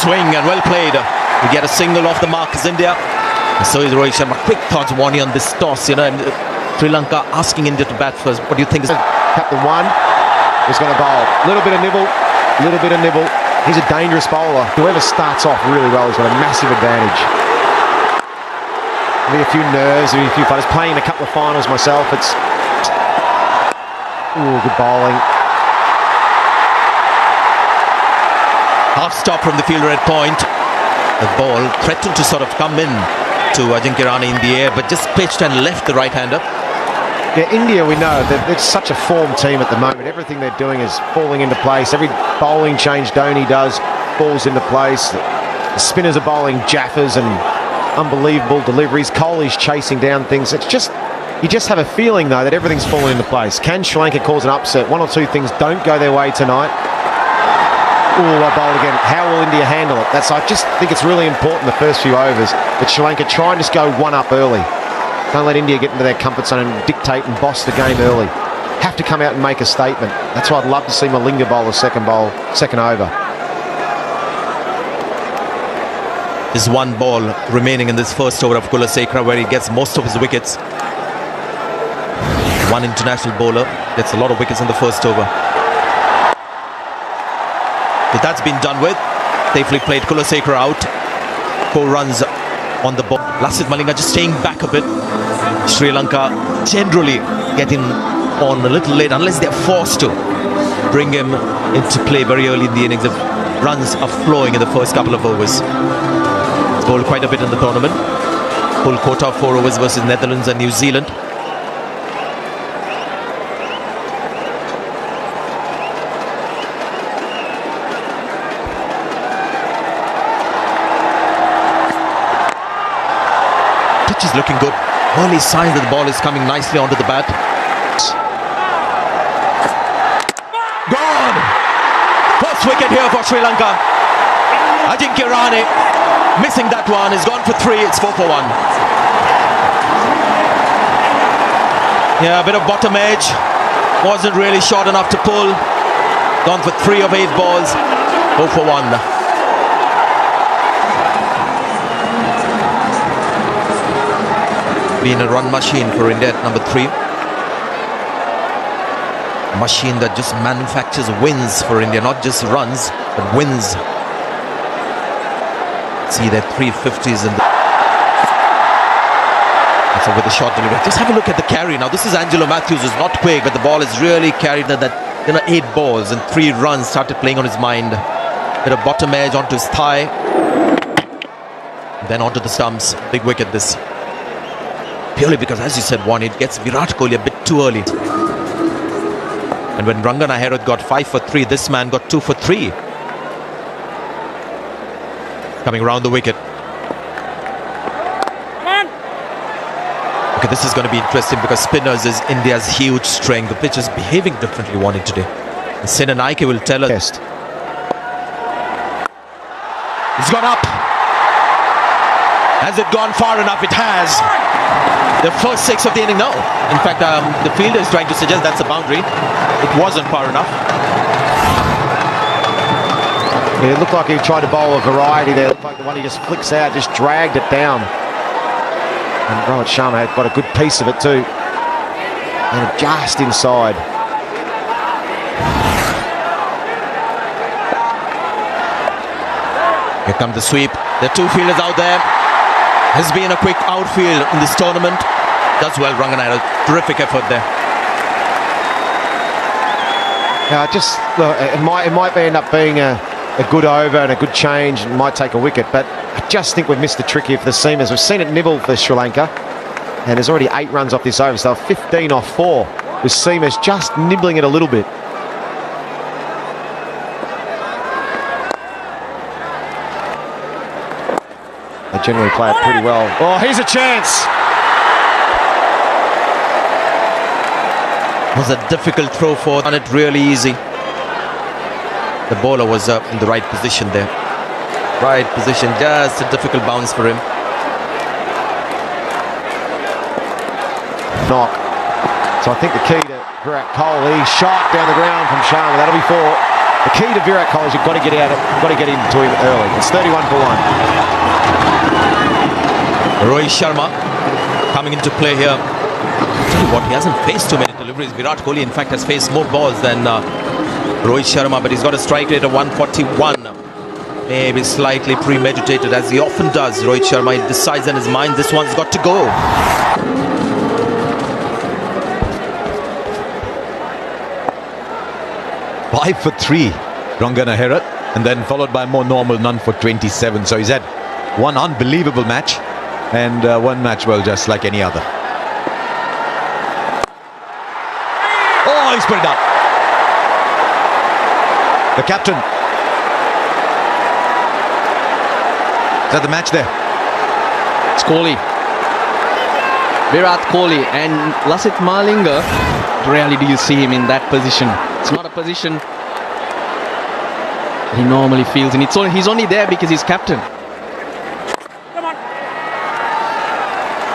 swing and well played. We get a single off the mark as India. And so is Rohit Sharma. Quick thoughts, Warnie, on this toss, and Sri Lanka asking India to bat first. What do you think? Captain one is going to bowl. Little bit of nibble. He's a dangerous bowler. Whoever starts off really well has got a massive advantage. There'll be a few nerves, there'll be a few fighters. Playing a couple of finals myself, it's... Ooh, good bowling. Half stop from the fielder at point. The ball threatened to sort of come in to Ajinkya Rahane in the air, but just pitched and left the right-hander. Yeah, India, we know, they're such a form team at the moment. Everything they're doing is falling into place. Every bowling change Dhoni does falls into place. The spinners are bowling jaffas and unbelievable deliveries. Kohli's chasing down things. It's just, you just have a feeling, though, that everything's falling into place. Can Sri Lanka cause an upset? One or two things don't go their way tonight. Ooh, I bowled again. How will India handle it? I just think it's really important the first few overs that Sri Lanka try and just go one up early. Don't let India get into their comfort zone and dictate and boss the game early. Have to come out and make a statement. That's why I'd love to see Malinga bowl a second over. There's one ball remaining in this first over of Kulasekara where he gets most of his wickets. One international bowler gets a lot of wickets in the first over. But that's been done with. Safely played, Kulasekara out. 4 runs on the ball. Lasith Malinga just staying back a bit. Sri Lanka generally getting on a little late unless they're forced to bring him into play very early in the innings. The runs are flowing in the first couple of overs. He's bowled quite a bit in the tournament. Full quota of 4 overs versus Netherlands and New Zealand. Pitch is looking good. Early signs that the ball is coming nicely onto the bat. Gone! First wicket here for Sri Lanka. Ajinkya Rahane missing that one. He's gone for 3. It's 4 for 1. Yeah, a bit of bottom edge. Wasn't really short enough to pull. Gone for 3 of 8 balls. 4 for 1. Been a run machine for India at number 3. A machine that just manufactures wins for India, not just runs, but wins. See their 350s and so with the short delivery. Just have a look at the carry now. This is Angelo Matthews, who's not quick, but the ball is really carried that 8 balls and 3 runs started playing on his mind. Hit a bottom edge onto his thigh, then onto the stumps. Big wicket this. Purely because, as you said, one, it gets Virat Kohli a bit too early. And when Rangana Herath got 5 for 3, this man got 2 for 3. Coming round the wicket. Okay, this is going to be interesting because spinners is India's huge strength. The pitch is behaving differently, Warnie, today. And Senanaike will tell us. It's gone up. Has it gone far enough? It has. The first 6 of the inning, no. In fact, the fielder is trying to suggest that's a boundary. It wasn't far enough. Yeah, it looked like he tried to bowl a variety there. It looked like the one he just flicks out, just dragged it down. And Rohit Sharma had got a good piece of it too. And just inside. Here comes the sweep. There are 2 fielders out there. Has been a quick outfield in this tournament. Does well, Rangana. Terrific effort there. It might end up being a good over and a good change. It might take a wicket, but I just think we've missed the trick here for the seamers. We've seen it nibble for Sri Lanka, and there's already 8 runs off this over, so 15 off 4 with seamers just nibbling it a little bit. They generally play it pretty well. Oh, here's a chance. Was a difficult throw for, and it really easy. The bowler was in the right position there. Right position, just a difficult bounce for him. Knock. So I think the key to Virat Kohli, shot down the ground from Sharma. That'll be 4. The key to Virat Kohli is you've got to get into him early. It's 31 for 1. Rohit Sharma coming into play here. Tell you what, he hasn't faced too many deliveries. Virat Kohli, in fact, has faced more balls than Rohit Sharma, but he's got a strike rate of 141. Maybe slightly premeditated, as he often does. Rohit Sharma, he decides in his mind, this one's got to go. Five for 3, Rangana Herath, and then followed by more normal, none for 27. So he's had one unbelievable match and one match, well, just like any other. Oh, he's put it out. The captain. Is that the match there? It's Kohli. Virat Kohli and Lasith Malinga. Rarely do you see him in that position. It's not a position he normally feels in. He's only there because he's captain.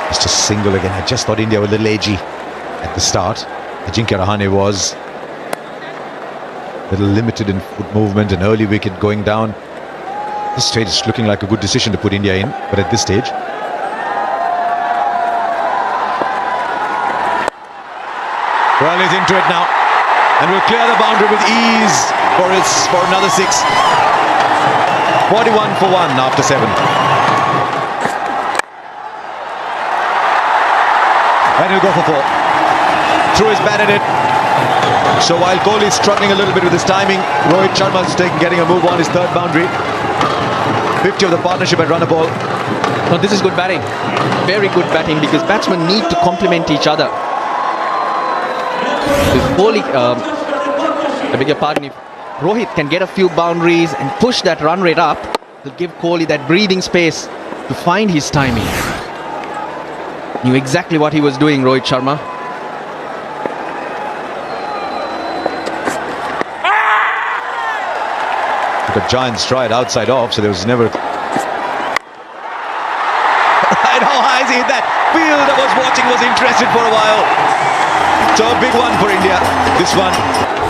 Just a single again. I just thought India were a little edgy at the start. Ajinkya Rahane was a little limited in foot movement, an early wicket going down. This stage is looking like a good decision to put India in, but at this stage. Well, he's into it now and will clear the boundary with ease for another 6. 41 for 1 after 7. And he'll go for 4. Threw his bat at it. So while Kohli is struggling a little bit with his timing, Rohit Sharma is getting a move on his 3rd boundary. 50 of the partnership at run a ball. No, this is good batting. Very good batting, because batsmen need to complement each other. If Kohli, I beg your pardon, if Rohit can get a few boundaries and push that run rate up, it'll give Kohli that breathing space to find his timing. Knew exactly what he was doing, Rohit Sharma. Took a giant stride outside off, so there was never... And how high has he hit that? Field that was watching was interested for a while. So a big one for India, this one.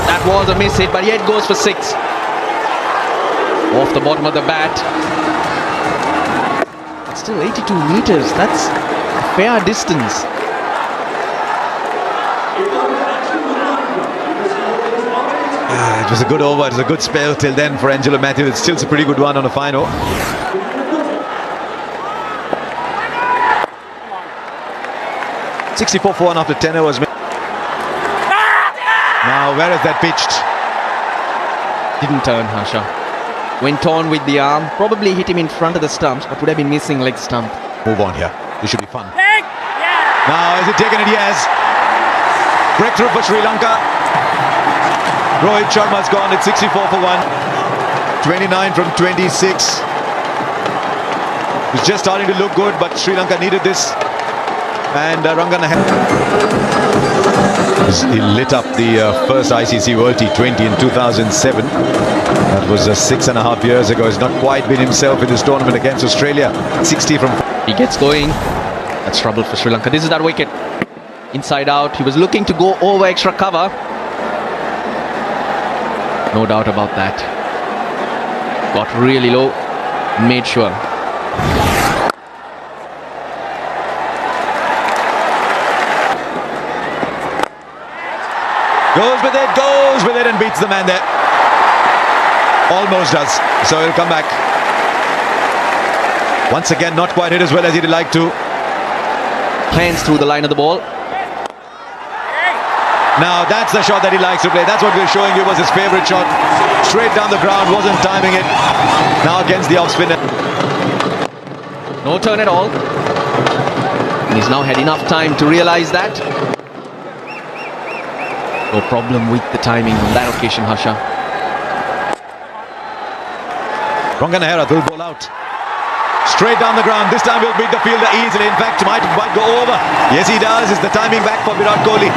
That was a miss hit, but yet goes for 6. Off the bottom of the bat. It's still 82 meters. That's a fair distance. It was a good over, it was a good spell till then for Angelo Matthews. It's still a pretty good one on a final. .64 for 1 after 10 overs. Now, where is that pitched? Didn't turn, Harsha. Went on with the arm. Probably hit him in front of the stumps, but would have been missing leg stump. Move on here. This should be fun. Now, has he taken it? He has. Breakthrough for Sri Lanka. Rohit Sharma's gone. It's 64 for 1. 29 from 26. It's just starting to look good, but Sri Lanka needed this. And Rangana he lit up the first ICC World T20 in 2007. That was 6.5 years ago. He's not quite been himself in this tournament against Australia. 60 from... He gets going. That's trouble for Sri Lanka. This is that wicket. Inside out. He was looking to go over extra cover. No doubt about that. Got really low. Made sure. Goes with it and beats the man there. Almost does. So he'll come back. Once again, not quite hit as well as he'd like to. Hands through the line of the ball. Now that's the shot that he likes to play. That's what we're showing you was his favourite shot. Straight down the ground, wasn't timing it. Now against the off spinner. No turn at all. And he's now had enough time to realise that. No problem with the timing on that occasion, Harsha. Rangana Herath will bowl out. Straight down the ground. This time he'll beat the fielder easily. In fact, might go over. Yes, he does. It's the timing back for Virat Kohli.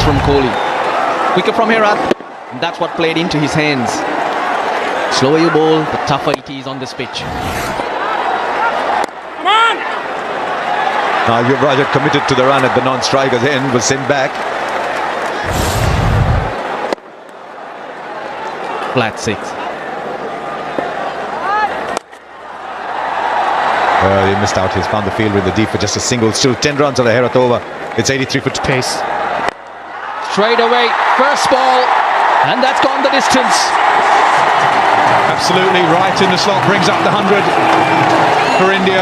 From Kohli. Quicker from Herath. And that's what played into his hands. Slower you bowl, the tougher it is on this pitch. Now Yuvraj had committed to the run at the non-striker's end, was sent back. flat 6. He missed out. He's found the field with the deep for just a single. Still 10 runs on the Heratova. It's 83 for Pace. Straight away, first ball, and that's gone the distance. absolutely right in the slot. Brings up the 100 for India.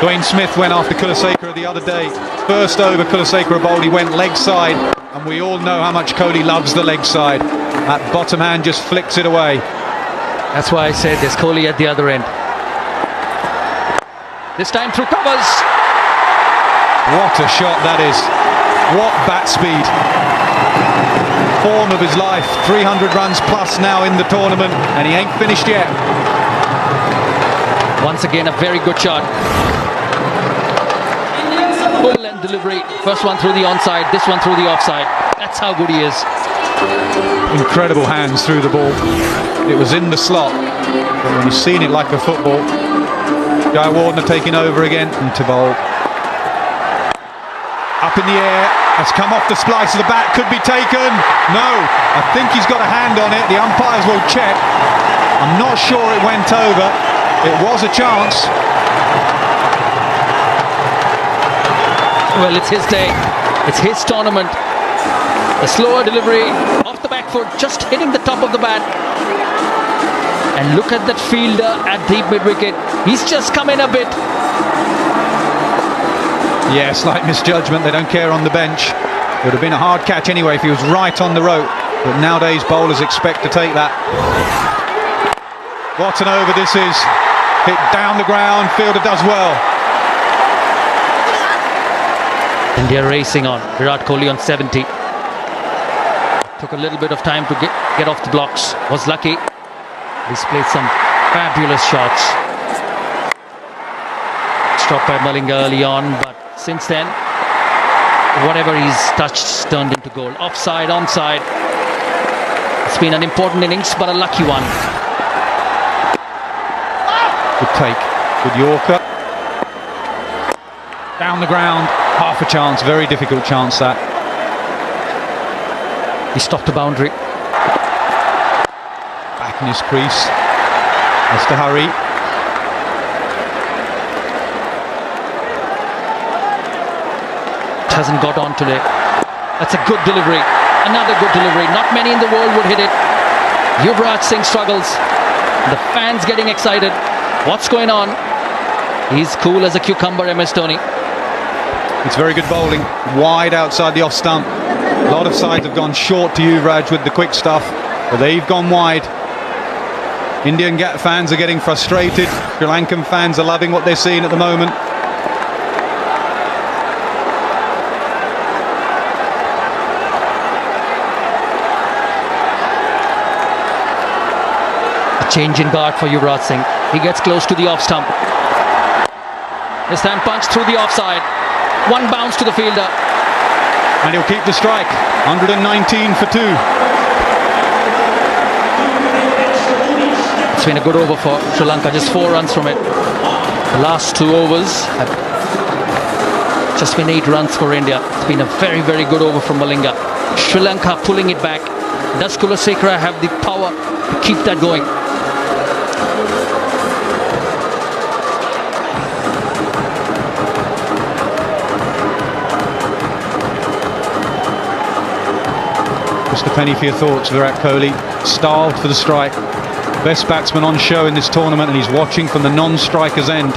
Dwayne Smith went after Kulasekara the other day. First over, Kulasekara bowled, he went leg side, and we all know how much Kohli loves the leg side. That bottom hand just flicks it away. That's why I said there's Kohli at the other end. This time through covers. What a shot that is. What bat speed. Form of his life. 300 runs plus now in the tournament, and he ain't finished yet. Once again, a very good shot. Full length delivery. First one through the onside, this one through the offside. That's how good he is. Incredible hands through the ball. It was in the slot, but when you've seen it like a football. Guy Wardner taking over again. To bowl. Up in the air. Has come off the splice of the bat. Could be taken. No. I think he's got a hand on it. The umpires will check. I'm not sure it went over. It was a chance. Well, it's his day. It's his tournament. A slower delivery off the back foot, just hitting the top of the bat. And look at that fielder at deep mid-wicket. He's just come in a bit. Yeah, slight misjudgment. They don't care on the bench. It would have been a hard catch anyway if he was right on the rope. But nowadays bowlers expect to take that. What an over this is. Hit down the ground. Fielder does well. India racing on. Virat Kohli on 70. Took a little bit of time to get off the blocks. Was lucky. He's played some fabulous shots. Stopped by Malinga early on, but since then, whatever he's touched turned into goal. Offside, onside. It's been an important innings, but a lucky one. Good take. Good Yorker. Down the ground. Half a chance. Very difficult chance that. He stopped the boundary. Back in his crease. Has to hurry. Hasn't got on today. That's a good delivery. Another good delivery. Not many in the world would hit it. Yuvraj Singh struggles. The fans getting excited. What's going on? He's cool as a cucumber, MS Dhoni. It's very good bowling. Wide outside the off stump. A lot of sides have gone short to Yuvraj with the quick stuff, but they've gone wide. Indian fans are getting frustrated. Sri Lankan fans are loving what they're seeing at the moment. Change in guard for Yuvraj Singh. He gets close to the off stump. This time punched through the offside. One bounce to the fielder. And he'll keep the strike. 119 for 2. It's been a good over for Sri Lanka. Just 4 runs from it. The last 2 overs have just been 8 runs for India. It's been a very, very good over from Malinga. Sri Lanka pulling it back. Does Kulasekara have the power to keep that going? Mr. Penny for your thoughts. Virat Kohli starved for the strike. Best batsman on show in this tournament, and he's watching from the non-striker's end.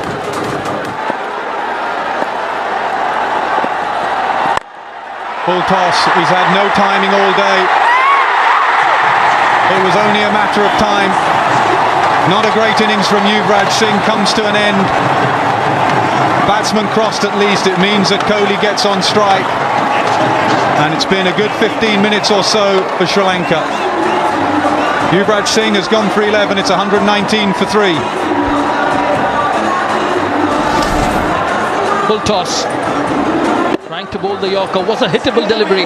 Full toss. He's had no timing all day. It was only a matter of time. Not a great innings from Yuvraj Singh. Comes to an end. Batsman crossed at least. It means that Kohli gets on strike. And it's been a good 15 minutes or so for Sri Lanka. Yuvraj Singh has gone for 11. It's 119 for 3. Full toss. Trying to bowl the Yorker. Was a hittable delivery.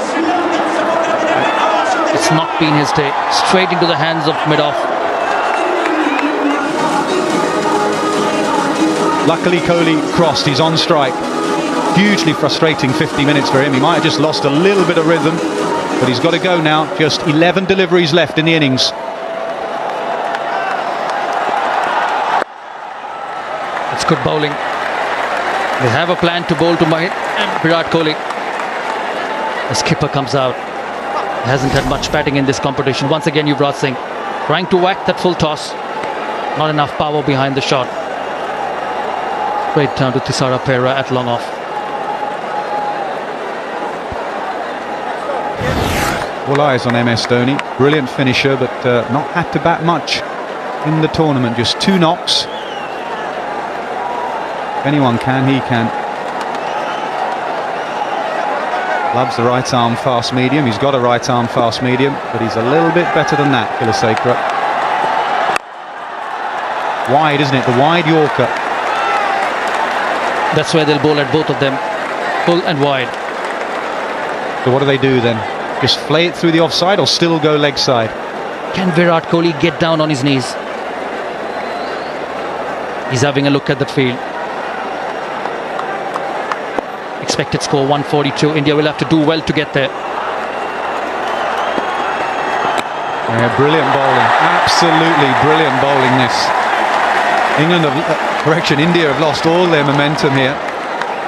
It's not been his day. Straight into the hands of mid-off. Luckily Kohli crossed. He's on strike. hugely frustrating 50 minutes for him. He might have just lost a little bit of rhythm, but he's got to go now. Just 11 deliveries left in the innings. It's good bowling. They have a plan to bowl to Virat Kohli. The skipper comes out. He hasn't had much batting in this competition. Once again, Yuvraj Singh trying to whack that full toss. Not enough power behind the shot. Straight down to Thisara Pera at long off. All eyes on MS Dhoni. Brilliant finisher, but not had to bat much in the tournament. Just 2 knocks. If anyone can, he can. Loves the right arm fast medium. He's got a right arm fast medium, but he's a little bit better than that, Kulasekaran. Wide, isn't it? The wide Yorker. That's where they'll bowl at both of them. Full and wide. So what do they do then? Just flay it through the offside or still go leg side? Can Virat Kohli get down on his knees? He's having a look at the field. Expected score 142. India will have to do well to get there. Yeah, brilliant bowling. Absolutely brilliant bowling this. India have lost all their momentum here.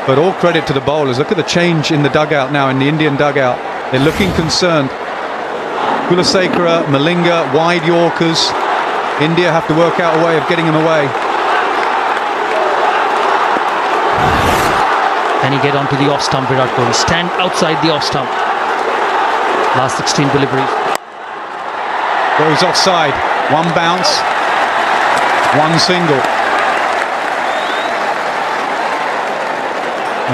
But all credit to the bowlers. Look at the change in the dugout now, in the Indian dugout. They're looking concerned. Kulasekaran, Malinga, wide Yorkers. India have to work out a way of getting him away. Can he get onto the off stump, Virat Kohli? Stand outside the off stump. Last 16 deliveries. Goes offside. 1 bounce. 1 single.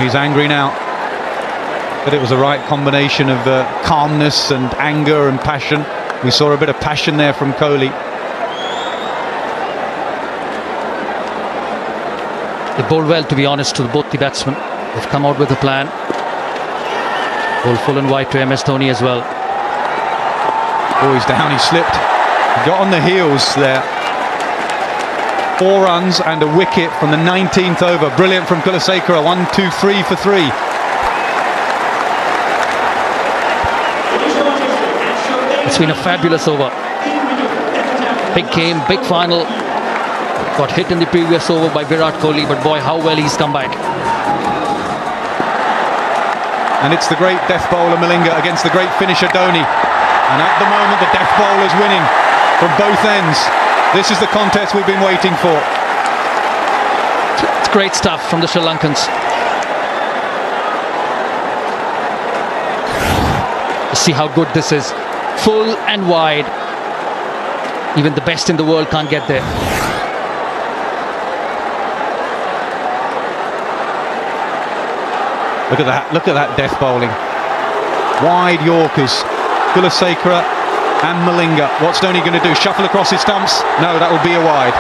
He's angry now. But it was the right combination of calmness and anger and passion. We saw a bit of passion there from Kohli. They bowled well, to be honest, to both the batsmen. They've come out with a plan. Ball full and wide to MS Dhoni as well. Oh, he's down, he slipped. He got on the heels there. 4 runs and a wicket from the 19th over. Brilliant from Kulasekaran. 1, 2, 3 for 3. It's been a fabulous over. Big game, big final. Got hit in the previous over by Virat Kohli, but boy, how well he's come back. And it's the great death bowler Malinga against the great finisher Dhoni. And at the moment the death bowler's winning from both ends. This is the contest we've been waiting for. It's great stuff from the Sri Lankans. See how good this is. Full and wide. Even the best in the world can't get there. Look at that death bowling. Wide Yorkers. Kulasekaran and Malinga. What's Dhoni going to do? Shuffle across his stumps? No, that will be a wide.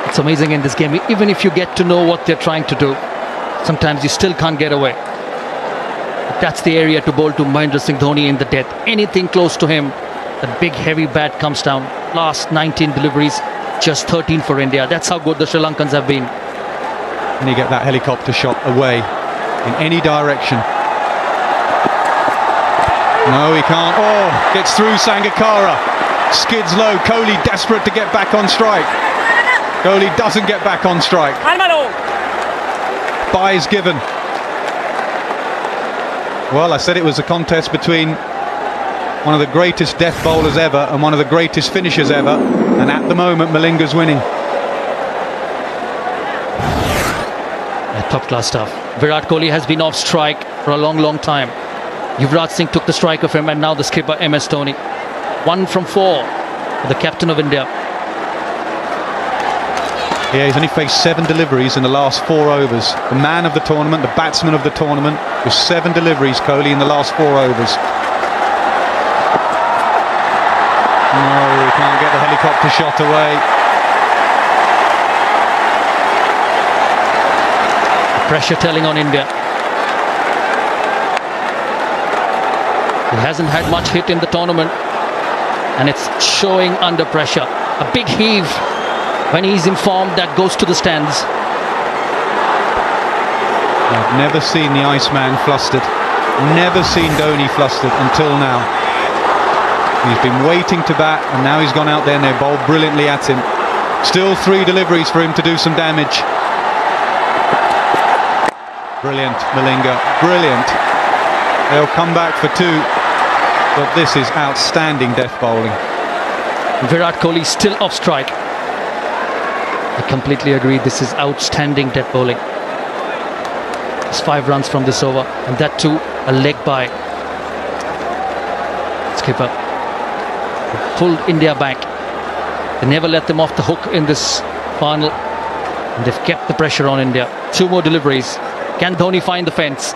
It's amazing in this game. Even if you get to know what they're trying to do, sometimes you still can't get away. But that's the area to bowl to Mahendra Singh Dhoni in the death. Anything close to him, that big heavy bat comes down. Last 19 deliveries, just 13 for India. That's how good the Sri Lankans have been. And you get that helicopter shot away in any direction. No, he can't. Oh, gets through Sangakkara. Skids low. Kohli desperate to get back on strike. Kohli doesn't get back on strike. Byes given. Well, I said it was a contest between one of the greatest death bowlers ever and one of the greatest finishers ever, and at the moment Malinga's winning. Top class stuff. Virat Kohli has been off strike for a long time. Yuvraj Singh took the strike of him, and now the skipper MS Dhoni. 1 from 4 for the captain of India. Yeah, he's only faced 7 deliveries in the last 4 overs. The man of the tournament, the batsman of the tournament, with 7 deliveries, Kohli, in the last 4 overs. No, he can't get the helicopter shot away. Pressure telling on India. He hasn't had much hit in the tournament, and it's showing under pressure. A big heave When he's informed, that goes to the stands. I've never seen the Iceman flustered. Never seen Dhoni flustered until now. He's been waiting to bat, and now he's gone out there and they bowled brilliantly at him. Still 3 deliveries for him to do some damage. Brilliant, Malinga, brilliant. They'll come back for 2, but this is outstanding death bowling. Virat Kohli still off strike. I completely agree. This is outstanding death bowling. It's 5 runs from this over, and that too a leg by skipper. They pulled India back. They never let them off the hook in this final, and they've kept the pressure on India. 2 more deliveries. Can Dhoni find the fence?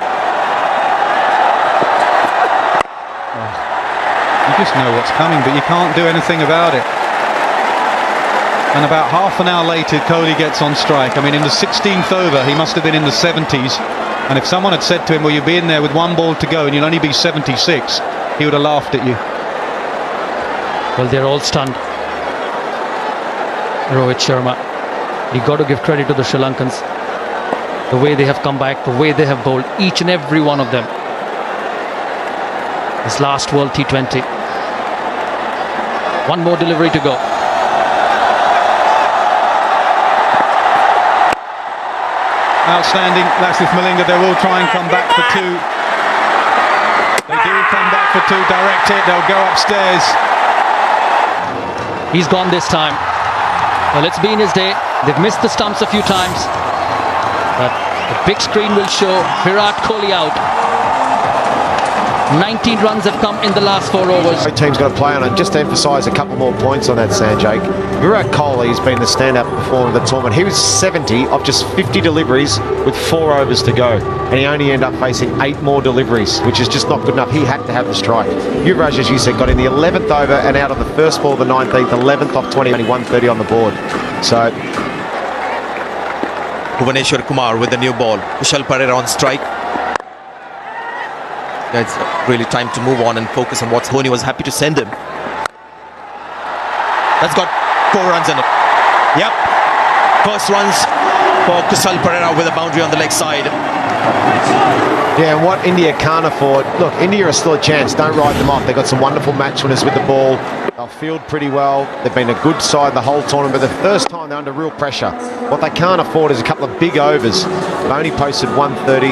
You just know what's coming, but you can't do anything about it. And about half an hour later, Kohli gets on strike. I mean, in the 16th over, he must have been in the 70s. And if someone had said to him, well, you'll be in there with 1 ball to go and you'll only be 76, he would have laughed at you. Well, they're all stunned. Rohit Sharma. You've got to give credit to the Sri Lankans. The way they have come back, the way they have bowled, each and every one of them. This last World T20. 1 more delivery to go. Outstanding. Lasith Malinga, they will try and come back for 2. They do come back for 2, direct it, they'll go upstairs. He's gone this time. Well, it's been his day. They've missed the stumps a few times. But the big screen will show Virat Kohli out. 19 runs have come in the last 4 overs. The team's got to play on it. Just to emphasise a couple more points on that, Sanjay. Virat Kohli has been the standout performer of the tournament. He was 70 of just 50 deliveries with 4 overs to go. And he only ended up facing 8 more deliveries, which is just not good enough. He had to have the strike. Yuvraj, as you said, got in the 11th over and out of the first ball of the 19th, 11th off 20, only 130 on the board. So Bhuvaneshwar Kumar with the new ball. Kushal Perera on strike. It's really time to move on and focus on what Dhoni was happy to send him. That's got 4 runs in it. Yep. First runs for Kushal Perera with a boundary on the leg side. yeah, and what India can't afford, look, India are still a chance. Don't write them off. They've got some wonderful match winners with the ball. They'll field pretty well. They've been a good side the whole tournament, but the first time they're under real pressure. What they can't afford is a couple of big overs. They've only posted 130.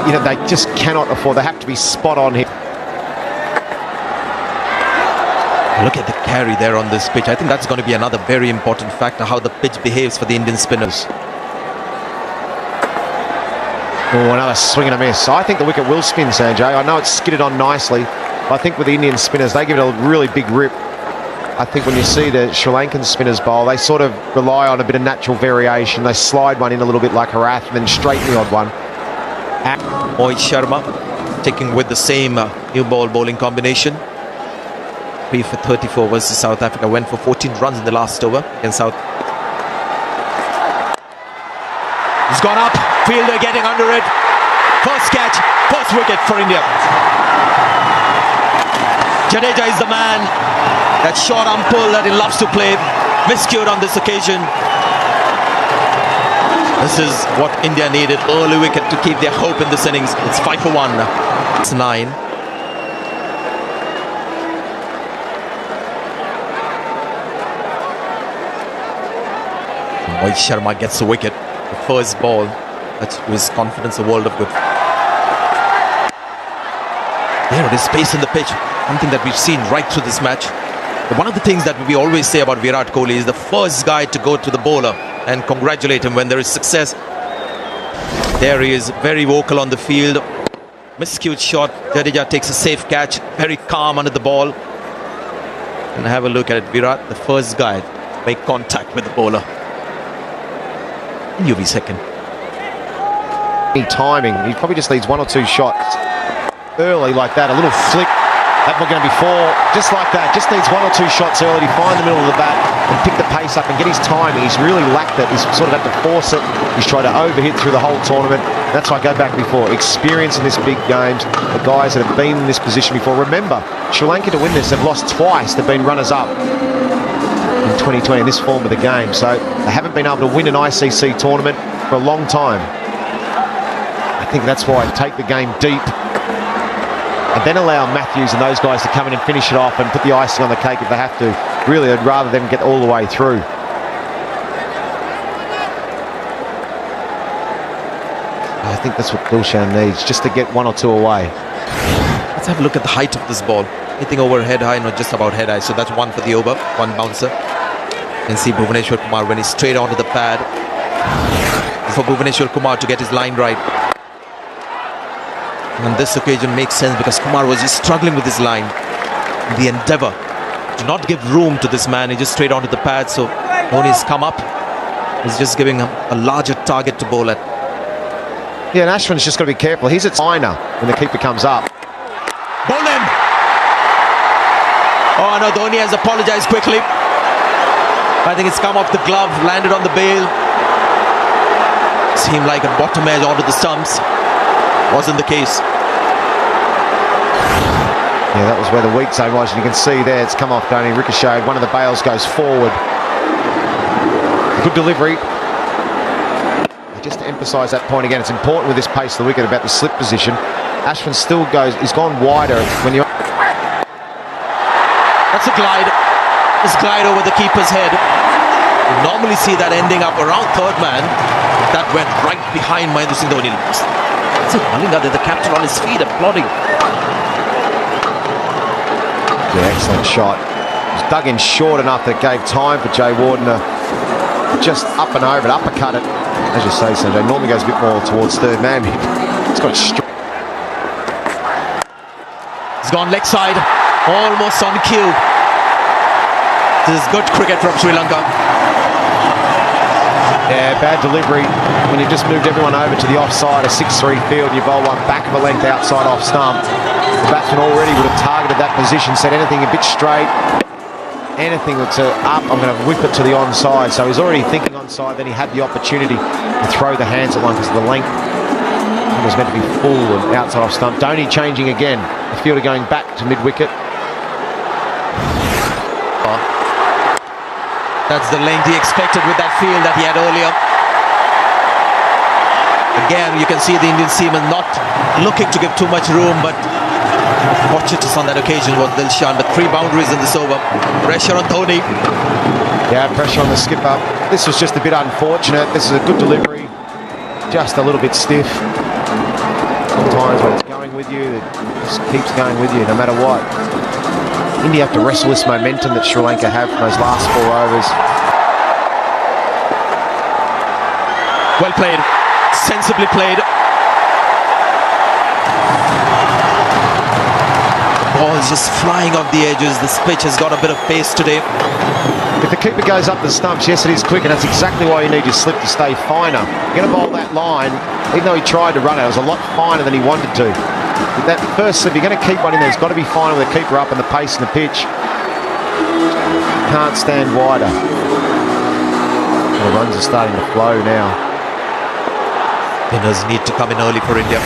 You know, they just cannot afford. They have to be spot on here. Look at the carry there on this pitch. I think that's going to be another very important factor, how the pitch behaves for the Indian spinners. Oh, another swing and a miss. I think the wicket will spin, Sanjay. I know it's skidded on nicely, but I think with the Indian spinners, they give it a really big rip. I think when you see the Sri Lankan spinners bowl, they sort of rely on a bit of natural variation. They slide one in a little bit like Harath and then straighten the odd one. Rohit Sharma taking with the same new ball bowling combination. 3 for 34 versus South Africa. Went for 14 runs in the last over against South. He's gone up. Fielder getting under it. First catch, first wicket for India. Jadeja is the man. That short arm pull that he loves to play. Miscued on this occasion. This is what India needed. Early wicket to keep their hope in this innings. It's 5 for 1. It's 9. Rohit Sharma gets a wicket. The first ball. That was confidence, a world of good. There it is, space in the pitch. Something that we've seen right through this match. But one of the things that we always say about Virat Kohli is the first guy to go to the bowler and congratulate him when there is success. There he is, very vocal on the field. Miscued shot. Jadeja takes a safe catch. Very calm under the ball. And have a look at it. Virat, the first guy to make contact with the bowler. And you'll be second. Timing. He probably just needs 1 or 2 shots early like that. A little flick. That ball going to be 4. Just like that. Just needs 1 or 2 shots early to find the middle of the bat and pick the pace up and get his timing. He's really lacked it. He's sort of had to force it. He's tried to overhit through the whole tournament. That's why I go back before. Experience in this big games. The guys that have been in this position before. Remember, Sri Lanka to win this, they've lost twice. They've been runners-up. And 2020 in this form of the game. So they haven't been able to win an ICC tournament for a long time. I think that's why take the game deep and then allow Matthews and those guys to come in and finish it off and put the icing on the cake if they have to. Really, I'd rather them get all the way through. I think that's what Dilshan needs, just to get one or two away. Let's have a look at the height of this ball. Hitting over head high, not just about head high. So that's one for the over, one bouncer. And see Bhuvaneshwar Kumar when he's straight onto the pad. For Bhuvaneshwar Kumar to get his line right. And on this occasion makes sense because Kumar was just struggling with his line. The endeavour to not give room to this man. He just straight onto the pad. So Dhoni's come up. He's just giving him a larger target to bowl at. Yeah, and Ashwin's just got to be careful. He's at liner when the keeper comes up. Bowl him! Oh no, Dhoni has apologized quickly. I think it's come off the glove, landed on the bail. Seemed like a bottom edge onto the stumps. Wasn't the case. Yeah, that was where the weak zone was, and you can see there it's come off Dhoni, ricocheted. One of the bails goes forward. Good delivery. Just to emphasise that point again, it's important with this pace of the wicket about the slip position. Ashwin still goes, he's gone wider when you. That's a glide. This glide over the keeper's head. You normally see that ending up around third man. That went right behind Mahendra Singh Dhoni. That's it, Malinga there, the captain on his feet, applauding. Yeah, excellent shot. It was dug in short enough that it gave time for Jay Warden to just up and over it, uppercut it. As you say, Sanjay, normally goes a bit more towards third man. It's got it straight. He's gone leg side, almost on cue. This is good cricket from Sri Lanka. Yeah, bad delivery. When you've just moved everyone over to the offside, a 6-3 field, you bowl one back of a length outside off stump. The batsman already would have targeted that position, said anything a bit straight, anything that's up, I'm going to whip it to the onside. So he's already thinking onside, then he had the opportunity to throw the hands at one because of the length. It was meant to be full and outside off stump. Dhoni changing again. The fielder going back to mid-wicket. That's the length he expected with that field that he had earlier. Again, you can see the Indian seaman not looking to give too much room, but fortuitous on that occasion was Dilshan, but 3 boundaries in this over. Pressure on Dhoni. Yeah, pressure on the skipper. This was just a bit unfortunate. This is a good delivery. Just a little bit stiff. Sometimes when it's going with you, it just keeps going with you no matter what. India have to wrestle this momentum that Sri Lanka have from those last 4 overs. Well played. Sensibly played. Ball is just flying off the edges. This pitch has got a bit of pace today. If the keeper goes up the stumps, yes, it is quick, and that's exactly why you need your slip to stay finer. You're going to bowl that line, even though he tried to run it, it was a lot finer than he wanted to. With that first slip, you're going to keep one in there. It's got to be finer with the keeper up and the pace and the pitch. Can't stand wider. The runs are starting to flow now. Spinners need to come in early for India.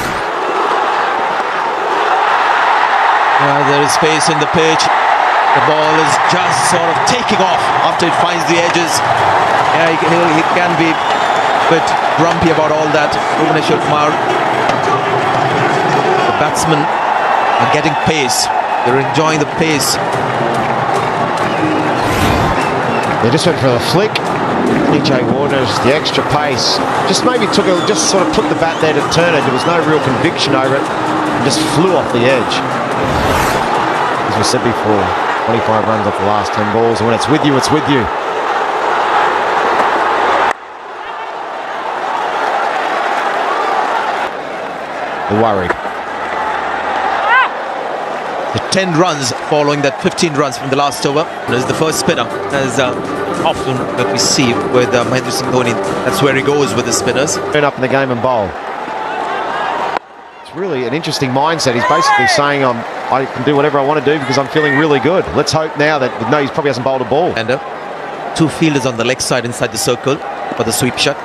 There is space in the pitch. The ball is just sort of taking off after it finds the edges. Yeah, he can be a bit grumpy about all that. Bhuvaneshwar Kumar. The batsmen are getting pace. They're enjoying the pace. They just went for a flick. DJ Warner, the extra pace. Just maybe just sort of put the bat there to turn it. There was no real conviction over it. And just flew off the edge. As we said before, 25 runs off the last 10 balls. And when it's with you, it's with you. The worry. The 10 runs following that 15 runs from the last over. There's the first spinner, as often that we see with Mahendra Singh Dhoni. That's where he goes with the spinners. Turn up in the game and bowl. It's really an interesting mindset. He's basically saying, I can do whatever I want to do because I'm feeling really good. Let's hope now that, no, he probably hasn't bowled a ball. And 2 fielders on the leg side inside the circle for the sweep shot.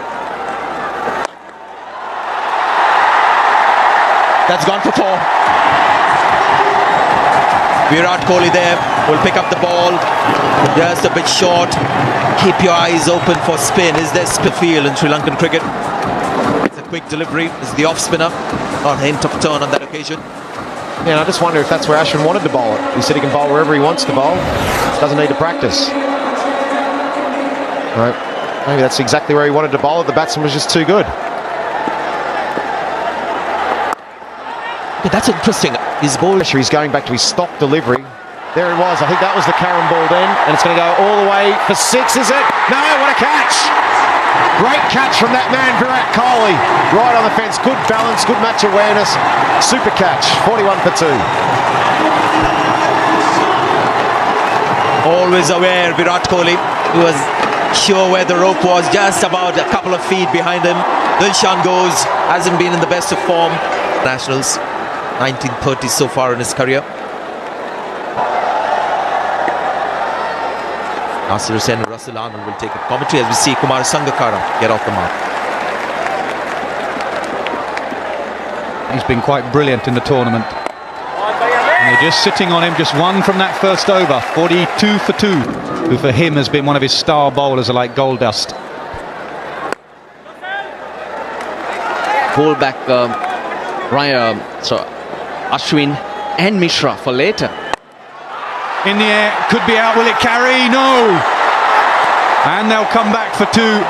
That's gone for 4. Virat Kohli there will pick up the ball. Just a bit short. Keep your eyes open for spin. Is there spin field in Sri Lankan cricket? It's a quick delivery. It's the off spinner. Not a hint of turn on that occasion. Yeah, and I just wonder if that's where Ashwin wanted to bowl it. He said he can bowl wherever he wants to bowl. Doesn't need to practice. Right. Maybe that's exactly where he wanted to bowl it. The batsman was just too good. Yeah, that's interesting. His ball. He's going back to his stock delivery. There it was. I think that was the carom ball then. And it's going to go all the way for 6, is it? No, what a catch! Great catch from that man, Virat Kohli. Right on the fence. Good balance, good match awareness. Super catch. 41 for 2. Always aware, Virat Kohli. He was sure where the rope was, just about a couple of feet behind him. Dilshan goes, hasn't been in the best of form. Nationals, 1930s so far in his career. Nasir Hussain and Russell Arnold will take a commentary as we see Kumar Sangakkara get off the mark. He's been quite brilliant in the tournament. And they're just sitting on him, just one from that first over. 42 for 2, who for him has been one of his star bowlers like gold dust. Pull back Ashwin and Mishra for later. In the air, could be out, will it carry? No! And they'll come back for 2.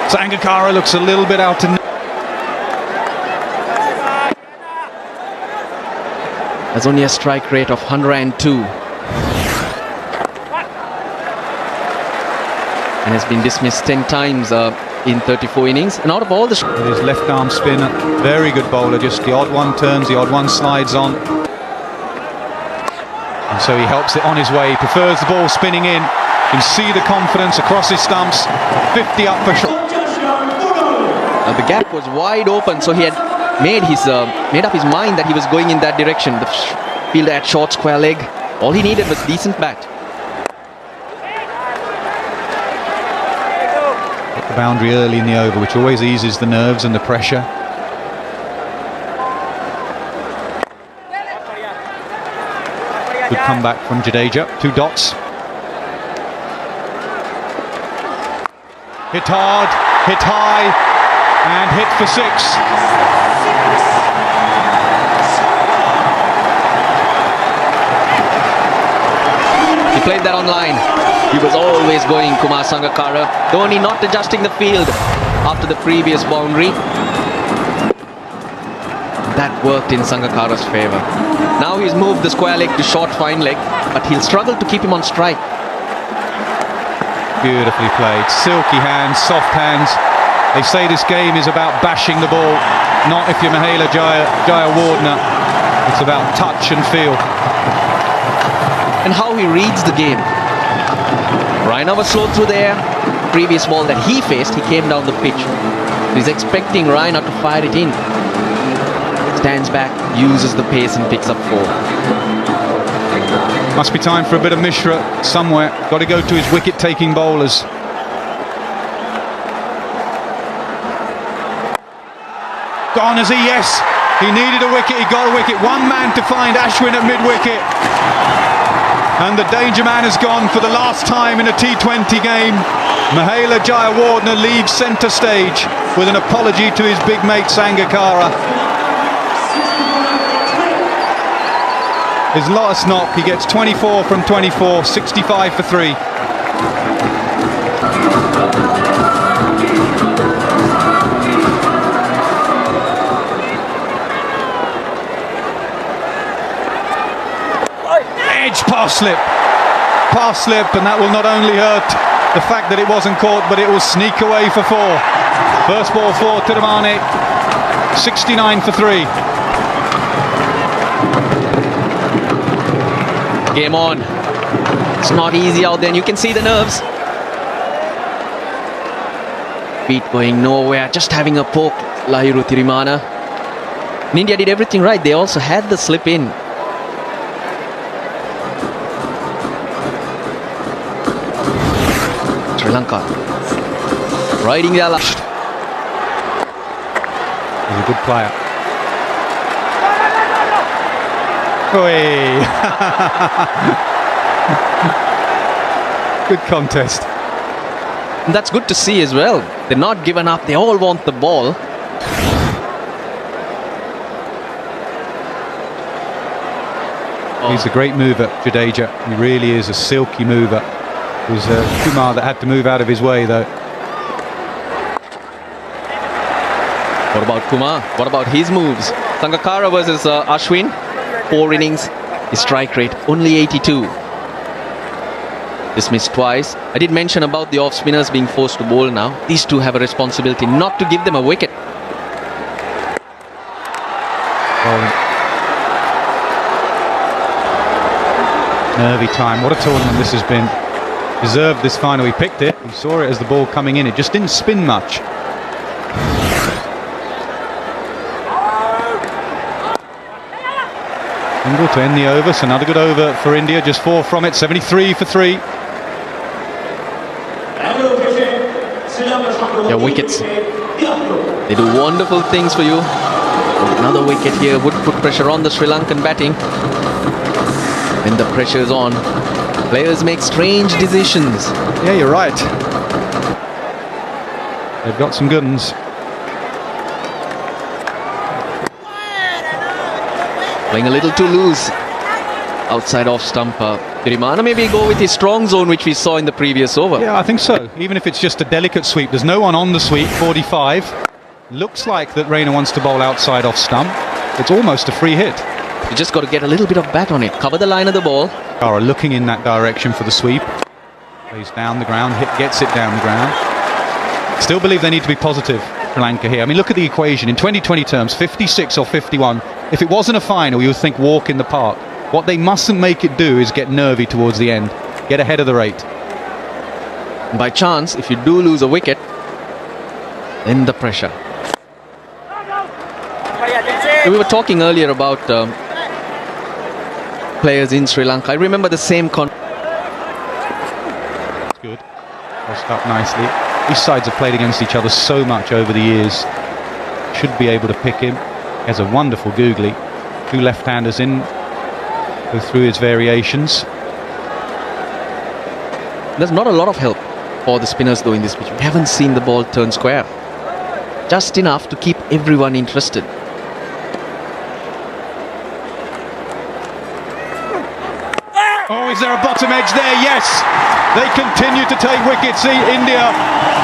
Sangakkara looks a little bit out to... There's only a strike rate of 102. And has been dismissed 10 times in 34 innings. And out of all the... His left arm spin, very good bowler, just the odd one turns, the odd one slides on. And so he helps it on his way, he prefers the ball spinning in. You can see the confidence across his stumps, 50 up for shot. The gap was wide open, so he had made up his mind that he was going in that direction. The fielder had short square leg. All he needed was decent bat. Hit the boundary early in the over, which always eases the nerves and the pressure. Good comeback from Jadeja, 2 dots. Hit hard, hit high, and hit for 6. He played that on line. He was always going, Kumar Sangakkara. Dhoni not adjusting the field after the previous boundary. That worked in Sangakkara's favour. Now he's moved the square leg to short fine leg, but he'll struggle to keep him on strike. Beautifully played. Silky hands, soft hands. They say this game is about bashing the ball, not if you're Mahela Jayawardene. It's about touch and feel. And how he reads the game. Raina was slow through there. Previous ball that he faced, he came down the pitch. He's expecting Raina to fire it in. Stands back, uses the pace and picks up 4. Must be time for a bit of Mishra somewhere. Got to go to his wicket-taking bowlers. Gone is he? Yes. He needed a wicket. He got a wicket. One man to find Ashwin at mid-wicket. And the danger man has gone for the last time in a T20 game. Mahela Jayawardene leaves centre stage with an apology to his big mate Sangakkara. His last knock, he gets 24 from 24, 65 for 3. Edge pass slip, and that will not only hurt the fact that it wasn't caught, but it will sneak away for 4. First ball for Tiramane, 69 for 3. Game on. It's not easy out there, and you can see the nerves. Feet going nowhere, just having a poke, Lahiru Thirimana. And India did everything right. They also had the slip in. Sri Lanka riding their last. He's a good player. Oi. Good contest. And that's good to see as well. They're not given up. They all want the ball. He's a great mover, Jadeja. He really is a silky mover. It was Kumar that had to move out of his way, though. What about Kumar? What about his moves? Sangakkara versus Ashwin. 4 innings. His strike rate only 82. Dismissed twice. I did mention about the off spinners being forced to bowl now. These two have a responsibility not to give them a wicket. Nervy time. What a tournament this has been. Deserved this final. He picked it. He saw it as the ball coming in. It just didn't spin much. Single to end the over. So another good over for India. Just 4 from it. 73 for 3. Yeah, wickets. They do wonderful things for you. Another wicket here would put pressure on the Sri Lankan batting. When the pressure is on, players make strange decisions. Yeah, you're right. They've got some good ones. Playing a little too loose. Outside off stump. Pirimana maybe go with his strong zone, which we saw in the previous over. Yeah, I think so. Even if it's just a delicate sweep. There's no one on the sweep. 45. Looks like that Raina wants to bowl outside off stump. It's almost a free hit. You just got to get a little bit of bat on it. Cover the line of the ball. Kara looking in that direction for the sweep. Plays down the ground, gets it down the ground. Still believe they need to be positive, Sri Lanka here. I mean, look at the equation. In 2020 terms, 56 or 51. If it wasn't a final, you would think walk in the park. What they mustn't make it do is get nervy towards the end. Get ahead of the rate. And by chance, if you do lose a wicket, then the pressure. We were talking earlier about players in Sri Lanka. I remember the same Good. Crossed up nicely. These sides have played against each other so much over the years. Should be able to pick him. He has a wonderful googly. 2 left-handers in. Go through his variations. There's not a lot of help for the spinners though in this pitch. We haven't seen the ball turn square. Just enough to keep everyone interested. Oh, is there a bottom edge there? Yes! They continue to take wickets. See, India.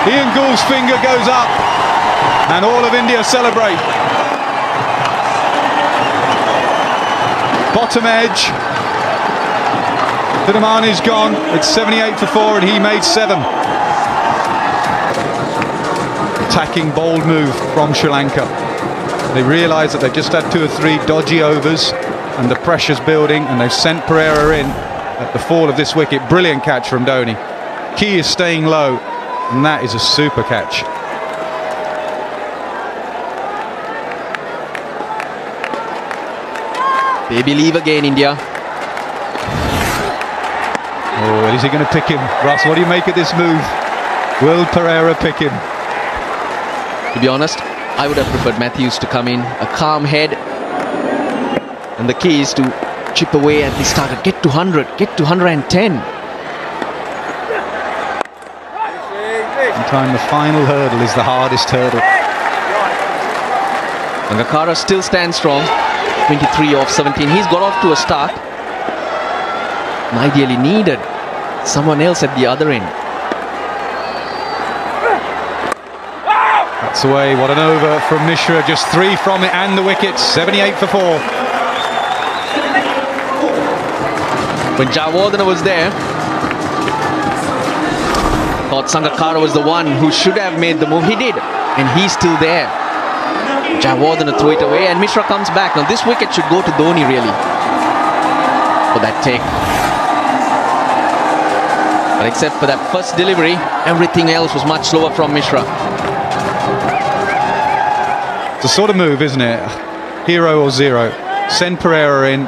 Ian Gould's finger goes up. And all of India celebrate. Bottom edge. Thirumanni's gone. It's 78 for 4 and he made 7. Attacking bold move from Sri Lanka. They realise that they've just had 2 or 3 dodgy overs and the pressure's building, and they've sent Pereira in at the fall of this wicket. Brilliant catch from Dhoni. Key is staying low, and that is a super catch. They believe again, India. Oh, is he going to pick him? Russ, what do you make of this move? Will Pereira pick him? To be honest, I would have preferred Matthews to come in, a calm head. And the key is to chip away at this target. Get to 100, get to 110. Sometimes the final hurdle is the hardest hurdle. Sangakkara still stands strong. 23 off 17. He's got off to a start. And ideally needed someone else at the other end. That's away. What an over from Mishra. Just 3 from it and the wicket. 78 for 4. When Jayawardene was there, thought Sangakkara was the one who should have made the move. He did, and he's still there. Jayawardene threw it away, and Mishra comes back. Now this wicket should go to Dhoni really for that take. But except for that first delivery, everything else was much slower from Mishra. It's a sort of move, isn't it? Hero or zero. Send Pereira in.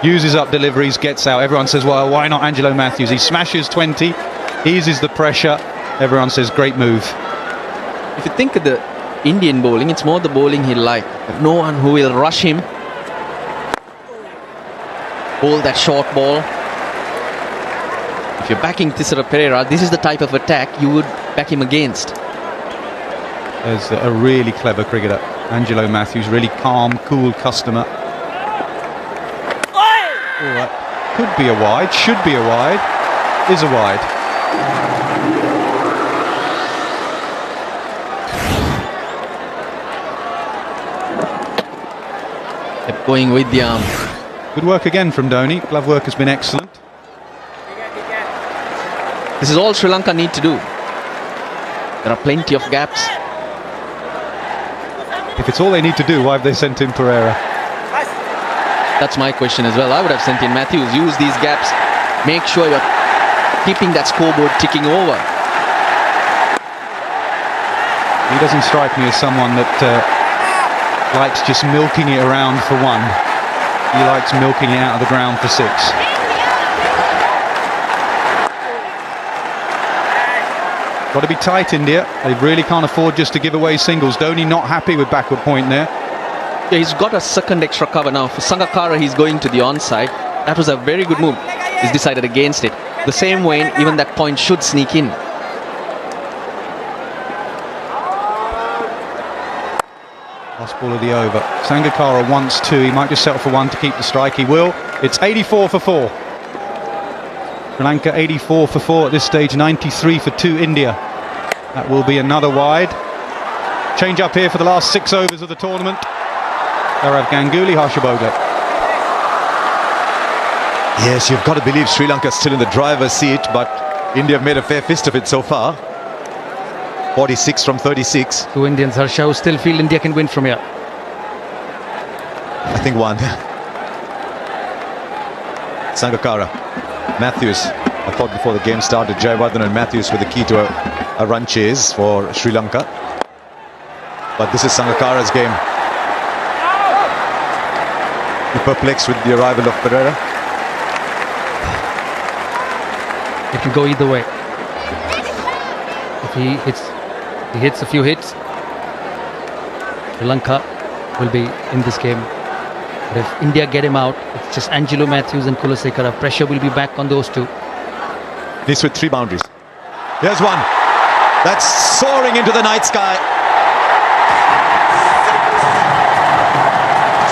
Uses up deliveries, gets out. Everyone says, well, why not Angelo Matthews? He smashes 20, eases the pressure. Everyone says, great move. If you think of the Indian bowling, it's more the bowling he'll like. But no one who will rush him. bowl that short ball. If you're backing Thisara Pereira, this is the type of attack you would back him against. There's a really clever cricketer, Angelo Matthews, really calm, cool customer. Oh, that could be a wide, should be a wide, is a wide. Kept going with the arm. Good work again from Dhoni. Glove work has been excellent. This is all Sri Lanka need to do. There are plenty of gaps. If it's all they need to do, why have they sent in Pereira? That's my question as well. I would have sent in Matthews. Use these gaps. Make sure you're keeping that scoreboard ticking over. He doesn't strike me as someone that likes just milking it around for one. He likes milking it out of the ground for six. Got to be tight, India. They really can't afford just to give away singles. Dhoni not happy with backward point there. Yeah, he's got a second extra cover now. For Sangakkara, he's going to the onside. That was a very good move. He's decided against it. The same way, even that point should sneak in. Last ball of the over. Sangakkara wants two. He might just settle for one to keep the strike. He will. It's 84 for 4. Sri Lanka 84 for 4 at this stage, 93 for 2 India. That will be another wide. Change up here for the last 6 overs of the tournament. Gaurav Ganguly, Harsha Bhogle. Yes, you've got to believe Sri Lanka's still in the driver's seat, but India have made a fair fist of it so far. 46 from 36. 2 Indians, Harsha, who still feel India can win from here. I think one. Sangakkara. Matthews. I thought before the game started, Jayawardene and Matthews were the key to a run chase for Sri Lanka. But this is Sangakkara's game. Perplexed with the arrival of Pereira. It can go either way. If he hits a few hits, Sri Lanka will be in this game. But if India get him out, it's just Angelo Matthews and Kulasekara. Pressure will be back on those two. This with 3 boundaries. Here's one. That's soaring into the night sky.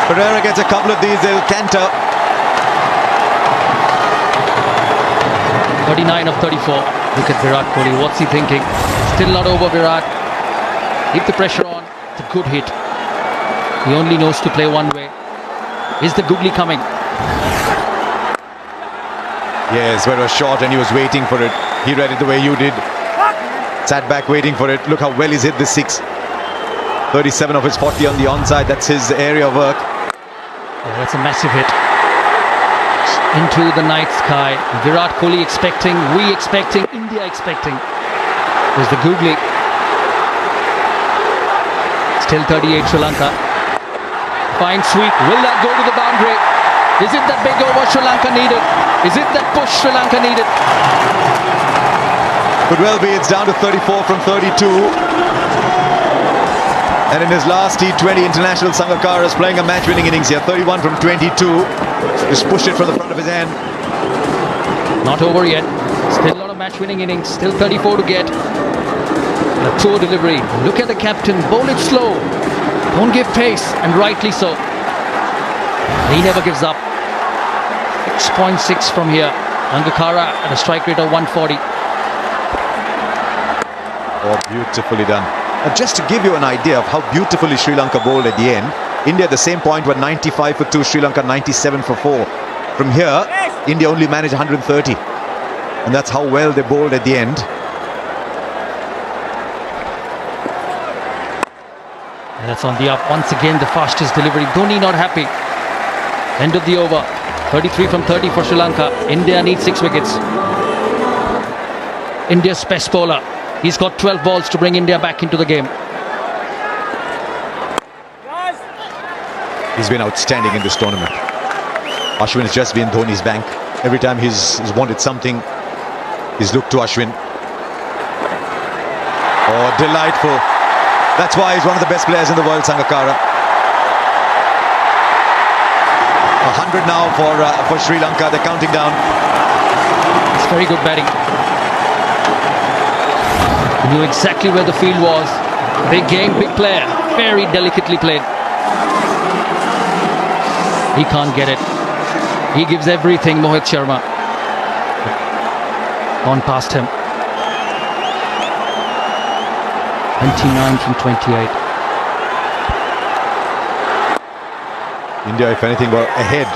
Pereira gets a couple of these, they'll canter. 39 of 34. Look at Virat Kohli. What's he thinking? Still not over, Virat. Keep the pressure on. It's a good hit. He only knows to play one way. Is the googly coming? Yes, but it was short and he was waiting for it. He read it the way you did. Sat back waiting for it. Look how well he's hit this 6. 37 of his 40 on the onside. That's his area of work. Yeah, that's a massive hit. Into the night sky. Virat Kohli expecting, we expecting, India expecting. There's the googly. Still 38 Sri Lanka. Fine sweep. Will that go to the boundary? Is it that big over Sri Lanka needed? Is it that push Sri Lanka needed? Could well be. It's down to 34 from 32. And in his last T20 international, Sangakkara is playing a match-winning innings here. 31 from 22. Just pushed it from the front of his hand. Not over yet. Still a lot of match-winning innings. Still 34 to get. A poor delivery. Look at the captain. Bowl it slow. Don't give pace. And rightly so. He never gives up. 6.6 from here. Sangakkara at a strike rate of 140. Oh, beautifully done. Just to give you an idea of how beautifully Sri Lanka bowled at the end, India at the same point were 95 for 2, Sri Lanka 97 for 4. From here, India only managed 130. And that's how well they bowled at the end. And that's on the up. Once again, the fastest delivery. Dhoni not happy. End of the over. 33 from 30 for Sri Lanka. India needs 6 wickets. India's best bowler. He's got 12 balls to bring India back into the game. He's been outstanding in this tournament. Ashwin has just been Dhoni's bank. Every time he's wanted something, he's looked to Ashwin. Oh, delightful. That's why he's one of the best players in the world, Sangakkara. 100 now for Sri Lanka. They're counting down. It's very good batting. He knew exactly where the field was. Big game, big player. Very delicately played. He can't get it. He gives everything, Mohit Sharma. Gone past him. 29 from 28. India, if anything, were ahead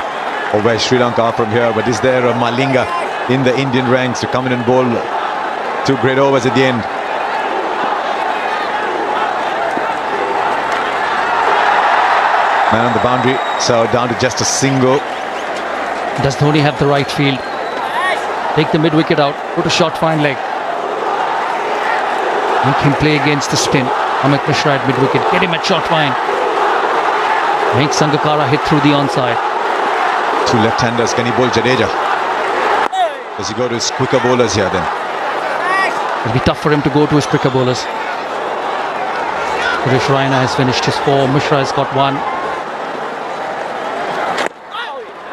of where Sri Lanka are from here. But is there a Malinga in the Indian ranks to come in and bowl 2 great overs at the end? Man on the boundary, so down to just a single. Does Dhoni have the right field? Take the mid-wicket out, put a short fine leg. Make him play against the spin. Amit Mishra at mid-wicket, get him at short fine. Make Sangakkara hit through the onside. 2 left-handers, can he bowl Jadeja? Does he go to his quicker bowlers here then? It'll be tough for him to go to his quicker bowlers. Suresh Raina has finished his 4, Mishra has got 1.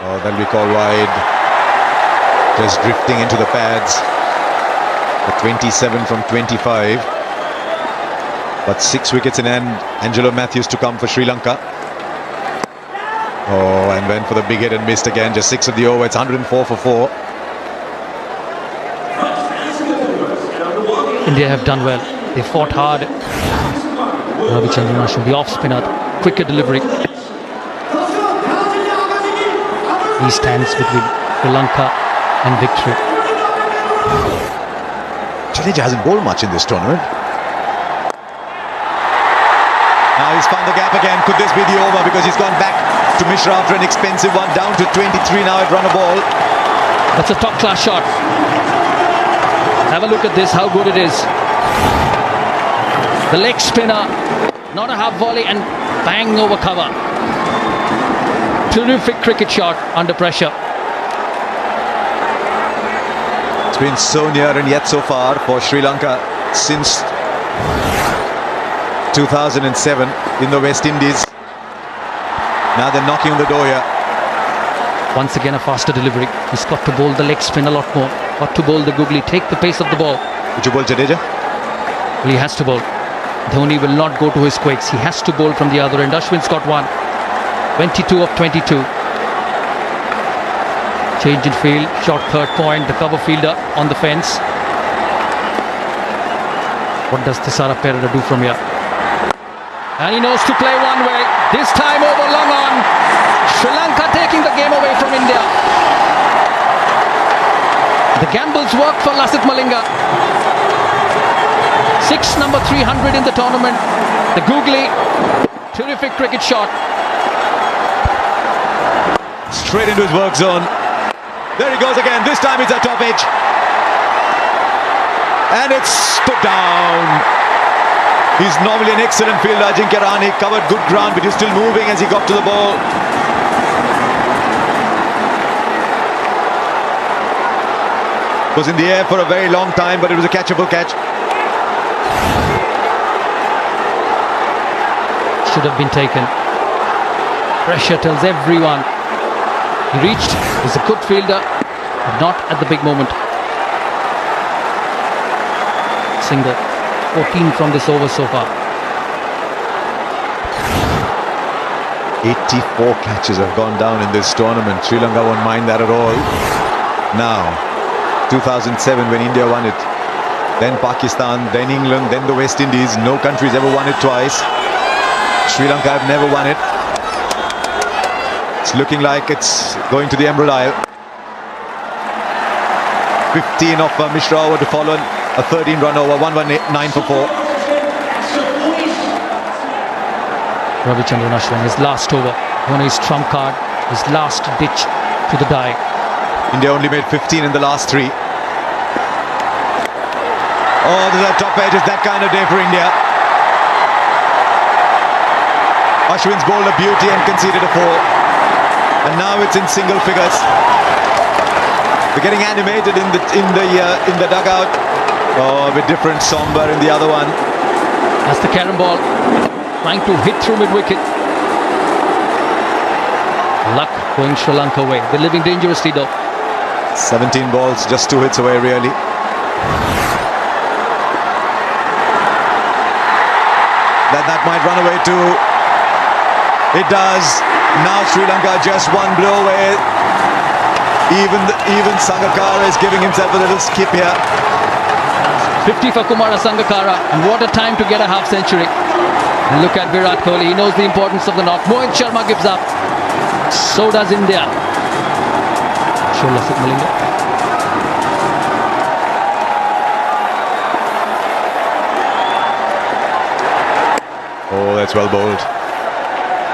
Oh, that'll be called wide. Just drifting into the pads. The 27 from 25. But 6 wickets in hand. Angelo Matthews to come for Sri Lanka. Oh, and went for the big hit and missed again. Just 6 of the over. It's 104 for 4. India have done well. They fought hard. Ravichandran Ashwin, the off-spinner, quicker delivery. He stands between Sri Lanka and victory. Jadeja hasn't bowled much in this tournament. Now he's found the gap again. Could this be the over? Because he's gone back to Mishra after an expensive one. Down to 23 now at run a ball. That's a top-class shot. Have a look at this, how good it is. The leg spinner, not a half volley, and bang over cover. Terrific cricket shot under pressure. It's been so near and yet so far for Sri Lanka since 2007 in the West Indies. Now they're knocking on the door here. Once again, a faster delivery. He's got to bowl the leg spin a lot more. Got to bowl the googly, take the pace of the ball. Would you bowl Jadeja? Well, he has to bowl. Dhoni will not go to his quakes. He has to bowl from the other end. Ashwin's got 1. 22 of 22. Change in field, short third point, the cover fielder on the fence. What does Thisara Perera do from here? And he knows to play one way. This time over long on. Sri Lanka taking the game away from India. The gambles work for Lasith Malinga. 6 number 300 in the tournament. The googly, terrific cricket shot. Straight into his work zone. There he goes again. This time it's at top edge. And it's stood down. He's normally an excellent fielder. Ajinkya Rahane covered good ground, but he's still moving as he got to the ball. Was in the air for a very long time, but it was a catchable catch. Should have been taken. Pressure tells everyone. He reached. He's a good fielder, but not at the big moment. Single. 14 from this over so far. 84 catches have gone down in this tournament. Sri Lanka won't mind that at all. Now, 2007 when India won it, then Pakistan, then England, then the West Indies. No country's ever won it twice. Sri Lanka have never won it. It's looking like it's going to the Emerald Isle. 15 of Mishra over to follow a 13-run over, 119 for 4. Ravichandran Ashwin, his last over. On his trump card, his last ditch to the die. India only made 15 in the last 3. Oh, the top edge is that kind of day for India. Ashwin's bowled a beauty and conceded a 4. And now it's in single figures. They're getting animated in the dugout. Oh, a bit different, somber in the other one. That's the carom ball, trying to hit through mid-wicket. Luck going Sri Lanka way. They're living dangerously though. 17 balls, just 2 hits away really. That might run away too. It does. Now Sri Lanka just one blow away. Even Sangakkara is giving himself a little skip here. 50 for Kumara Sangakkara, and what a time to get a half century. And look at Virat Kohli, he knows the importance of the knock. Mohit Sharma gives up, so does India. Lasith Malinga. Oh, that's well bowled.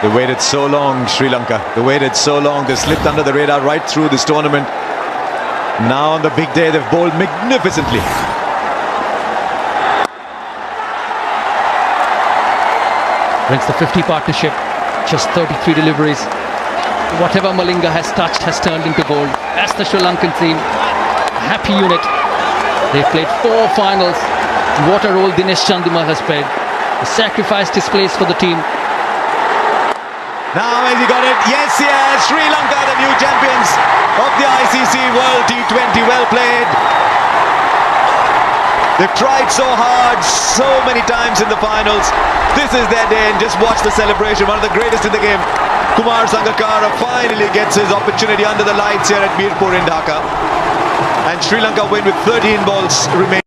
They waited so long, Sri Lanka. They waited so long. They slipped under the radar right through this tournament. Now on the big day, they've bowled magnificently. Brings the 50 partnership, just 33 deliveries. Whatever Malinga has touched has turned into gold. That's the Sri Lankan team. Happy unit. They've played 4 finals. What a role Dinesh Chandimal has played. He sacrificed his place for the team. Now has he got it? Yes, yes. Sri Lanka, the new champions of the ICC World T20. Well played. They've tried so hard, so many times in the finals. This is their day, and just watch the celebration. One of the greatest in the game. Kumar Sangakkara finally gets his opportunity under the lights here at Mirpur in Dhaka. And Sri Lanka win with 13 balls remaining.